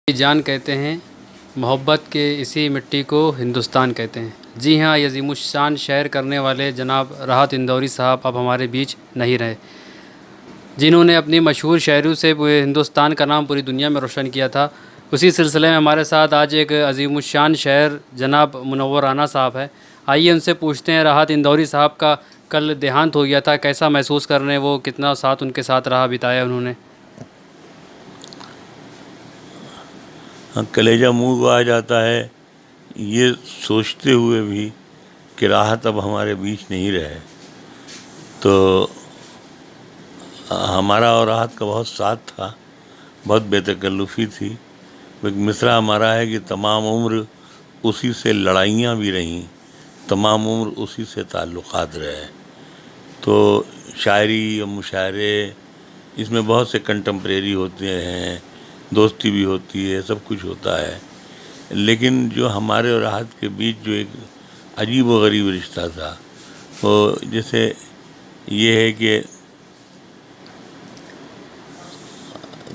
جان کہتے ہیں، محبت کے اسی مٹی کو ہندوستان کہتے ہیں۔ جی ہاں، یہ عظیم الشان شعر کرنے والے جناب راحت اندوری صاحب اب ہمارے بیچ نہیں رہے، جنہوں نے اپنی مشہور شاعری سے پورے ہندوستان کا نام پوری دنیا میں روشن کیا تھا۔ اسی سلسلے میں ہمارے ساتھ آج ایک عظیم الشان شاعر جناب منور رانا صاحب ہے۔ آئیے ان سے پوچھتے ہیں، راحت اندوری صاحب کا کل دیہانت ہو گیا تھا، کیسا محسوس کر رہے ہیں وہ، کتنا ساتھ ان کے ساتھ رہا بتایا انہوں نے؟ کلیجہ منہ کو آ جاتا ہے یہ سوچتے ہوئے بھی کہ راحت اب ہمارے بیچ نہیں رہے۔ تو ہمارا اور راحت کا بہت ساتھ تھا، بہت بے تکلفی تھی۔ ایک مصرع ہمارا ہے کہ تمام عمر اسی سے لڑائیاں بھی رہیں، تمام عمر اسی سے تعلقات رہے۔ تو شاعری اور مشاعرے اس میں بہت سے کنٹمپریری ہوتے ہیں، دوستی بھی ہوتی ہے، سب کچھ ہوتا ہے، لیکن جو ہمارے اور راحت کے بیچ جو ایک عجیب و غریب رشتہ تھا، وہ جیسے یہ ہے کہ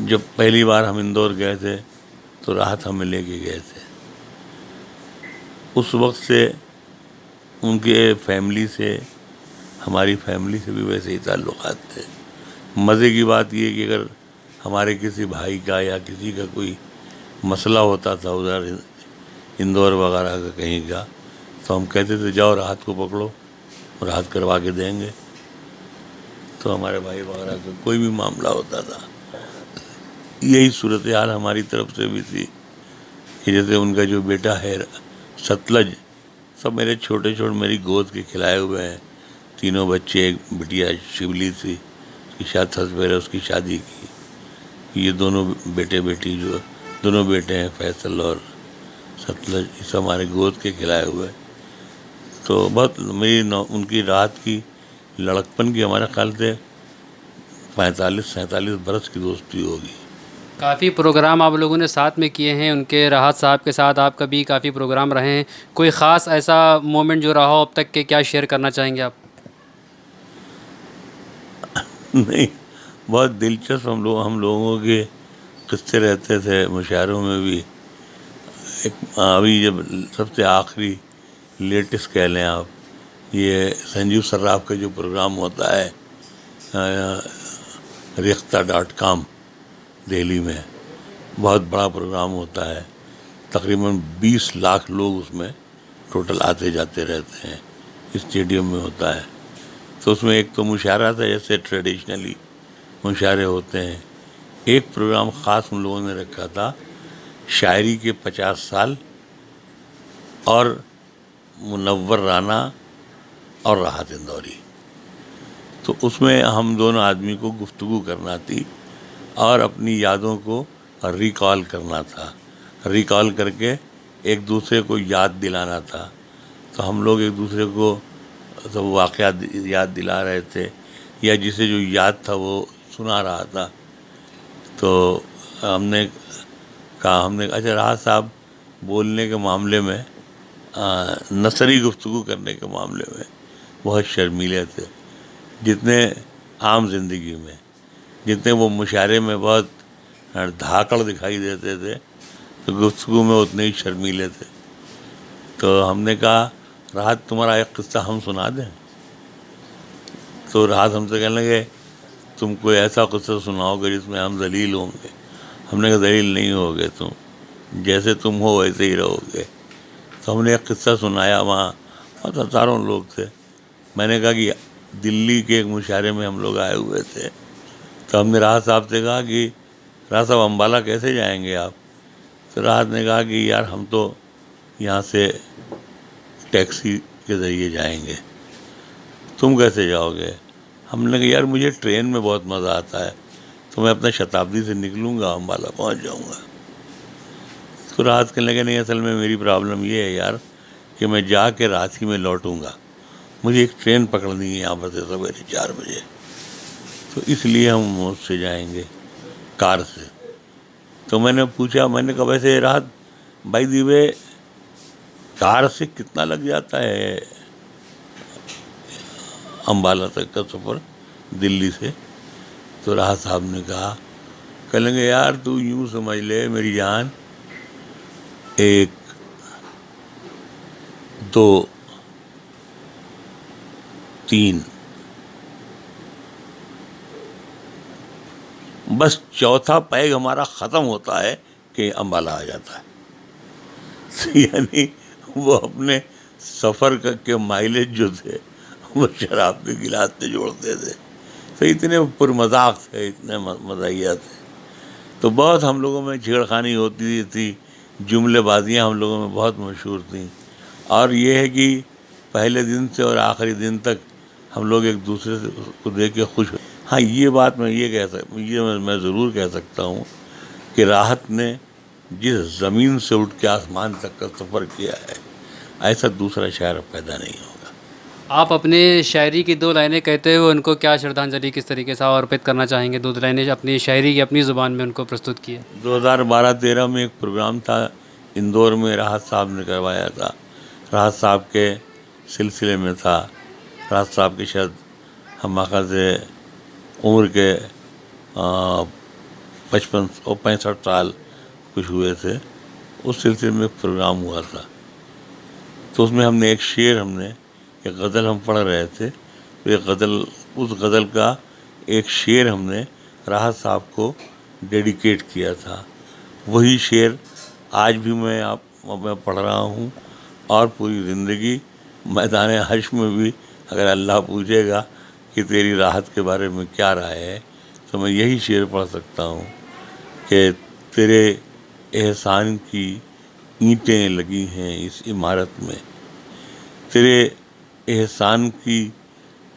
جب پہلی بار ہم اندور گئے تھے تو راحت ہمیں لے کے گئے تھے۔ اس وقت سے ان کے فیملی سے ہماری فیملی سے بھی ویسے ہی تعلقات تھے۔ مزے کی بات یہ کہ اگر ہمارے کسی بھائی کا یا کسی کا کوئی مسئلہ ہوتا تھا ادھر اندور وغیرہ کا کہیں کا، تو ہم کہتے تھے جاؤ راحت کو پکڑو، راحت کروا کے دیں گے۔ تو ہمارے بھائی وغیرہ کا کوئی بھی معاملہ ہوتا تھا، یہی صورتحال ہماری طرف سے بھی تھی کہ جیسے ان کا جو بیٹا ہے ستلج، سب میرے چھوٹے میری گود کے کھلائے ہوئے ہیں، تینوں بچے، ایک بٹیا شبلی تھی، اس کی شاید سال پہلے اس کی شادی کی۔ یہ دونوں بیٹے بیٹی جو دونوں بیٹے ہیں فیصل اور ستلج، یہ سب ہمارے گود کے کھلائے ہوئے۔ تو بہت میری ان کی راحت کی لڑکپن کی ہمارے خیال سے 45-47 برس کی دوستی ہوگی۔ کافی پروگرام آپ لوگوں نے ساتھ میں کیے ہیں، ان کے راحت صاحب کے ساتھ آپ کا بھی کافی پروگرام رہے ہیں۔ کوئی خاص ایسا مومنٹ جو رہا ہو اب تک کہ کیا شیئر کرنا چاہیں گے آپ؟ نہیں، بہت دلچسپ ہم لوگوں کے قصے رہتے تھے مشاعروں میں بھی۔ ابھی جب سب سے آخری لیٹسٹ کہہ لیں آپ، یہ سنجیو صراف کا جو پروگرام ہوتا ہے ریختہ.com دہلی میں، بہت بڑا پروگرام ہوتا ہے، تقریباً 20 لاکھ لوگ اس میں ٹوٹل آتے جاتے رہتے ہیں، اسٹیڈیم میں ہوتا ہے۔ تو اس میں ایک تو مشاعرہ تھا، جیسے ٹریڈیشنلی مشاعرے ہوتے ہیں۔ ایک پروگرام خاص ہم لوگوں نے رکھا تھا، شاعری کے 50 سال اور منور رانا اور راحت اندوری۔ تو اس میں ہم دونوں آدمی کو گفتگو کرنا تھی اور اپنی یادوں کو ریکال کرنا تھا، ریکال کر کے ایک دوسرے کو یاد دلانا تھا۔ تو ہم لوگ ایک دوسرے کو سب واقعات یاد دلا رہے تھے، یا جسے جو یاد تھا وہ سنا رہا تھا۔ تو ہم نے کہا اچھا راحت صاحب بولنے کے معاملے میں، نثری گفتگو کرنے کے معاملے میں بہت شرمیلے تھے، جتنے عام زندگی میں، جتنے وہ مشاعرے میں بہت دھاکڑ دکھائی دیتے تھے، تو گفتگو میں اتنے ہی شرمیلے تھے۔ تو ہم نے کہا راحت تمہارا ایک قصہ ہم سنا دیں؟ تو راحت ہم سے کہنے لگے تم کوئی ایسا قصہ سناؤ گے جس میں ہم ذلیل ہوں گے۔ ہم نے کہا ذلیل نہیں ہوگے تم، جیسے تم ہو ویسے ہی رہو گے۔ تو ہم نے ایک قصہ سنایا، وہاں بہت ہزاروں لوگ تھے۔ میں نے کہا کہ دلی کے ایک مشاعرے میں ہم لوگ آئے ہوئے تھے، تو ہم نے راحت صاحب سے کہا کہ راحت صاحب امبالہ کیسے جائیں گے آپ؟ تو راحت نے کہا کہ یار ہم تو یہاں سے ٹیکسی کے ذریعے جائیں گے، تم کیسے جاؤ گے؟ ہم نے کہا یار مجھے ٹرین میں بہت مزہ آتا ہے، تو میں اپنا شتابدی سے نکلوں گا، امبالہ پہنچ جاؤں گا۔ تو راحت کہنے لگے نہیں، اصل میں میری پرابلم یہ ہے یار کہ میں جا کے رات ہی میں لوٹوں گا، مجھے ایک ٹرین پکڑنی ہے یہاں پر سے سویرے 4 بجے، تو اس لیے ہم اس سے جائیں گے، کار سے۔ تو میں نے پوچھا، میں نے کہا ویسے راحت بھائی دیوے کار سے کتنا لگ جاتا ہے امبالہ تک کا سفر دلی سے؟ تو راحت صاحب نے کہا کہہ لیں گے یار تو یوں سمجھ لے میری جان، 1 2 3 بس چوتھا پیگ ہمارا ختم ہوتا ہے کہ امبالہ آ جاتا ہے. یعنی وہ اپنے سفر کے مائلیج جو تھے وہ شراب کے گلاس سے جوڑتے تھے. تو اتنے پر مذاق تھے، اتنے مزاحیہ تھے. تو بہت ہم لوگوں میں چھیڑخانی ہوتی تھی، جملے بازیاں ہم لوگوں میں بہت مشہور تھیں. اور یہ ہے کہ پہلے دن سے اور آخری دن تک ہم لوگ ایک دوسرے سے کو دیکھ کے خوش ہوئے. ہاں یہ بات میں میں ضرور کہہ سکتا ہوں کہ راحت نے جس زمین سے اٹھ کے آسمان تک کا سفر کیا ہے، ایسا دوسرا شاعر پیدا نہیں ہوگا. آپ اپنے شاعری کی 2 لائنیں کہتے ہوئے ان کو کیا شردھانجلی کس طریقے سے ارپت کرنا چاہیں گے؟ 2 لائنیں اپنی شاعری کی اپنی زبان میں ان کو پرستت کیے. 2012-13 میں ایک پروگرام تھا اندور میں، راحت صاحب نے کروایا تھا. راحت صاحب کے سلسلے میں تھا. راحت صاحب کے شاید ہم آقا سے عمر کے 65 سال کچھ ہوئے تھے. اس سلسلے میں ایک پروگرام ہوا تھا. تو اس میں ہم نے ایک غزل ہم پڑھ رہے تھے. تو اس غزل کا ایک شعر ہم نے راحت صاحب کو ڈیڈیکیٹ کیا تھا. وہی شعر آج بھی میں پڑھ رہا ہوں، اور پوری زندگی میدان حشر میں بھی اگر اللہ پوچھے گا کہ تیری راحت کے بارے میں کیا رائے ہے، تو میں یہی شعر پڑھ سکتا ہوں کہ تیرے احسان کی اینٹیں لگی ہیں اس عمارت میں. تیرے احسان کی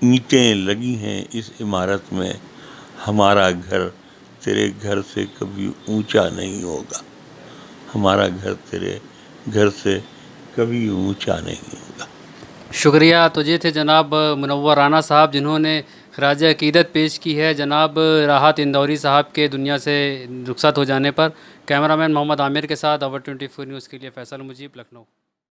اینٹیں لگی ہیں اس عمارت میں. ہمارا گھر تیرے گھر سے کبھی اونچا نہیں ہوگا. ہمارا گھر تیرے گھر سے کبھی اونچا نہیں ہوگا. شکریہ. تو یہ تھے جناب منور رانا صاحب، جنہوں نے خراج عقیدت پیش کی ہے جناب راحت اندوری صاحب کے دنیا سے رخصت ہو جانے پر. کیمرہ مین محمد عامر کے ساتھ اور 24 نیوز کے لیے فیصل مجیب، لکھنؤ.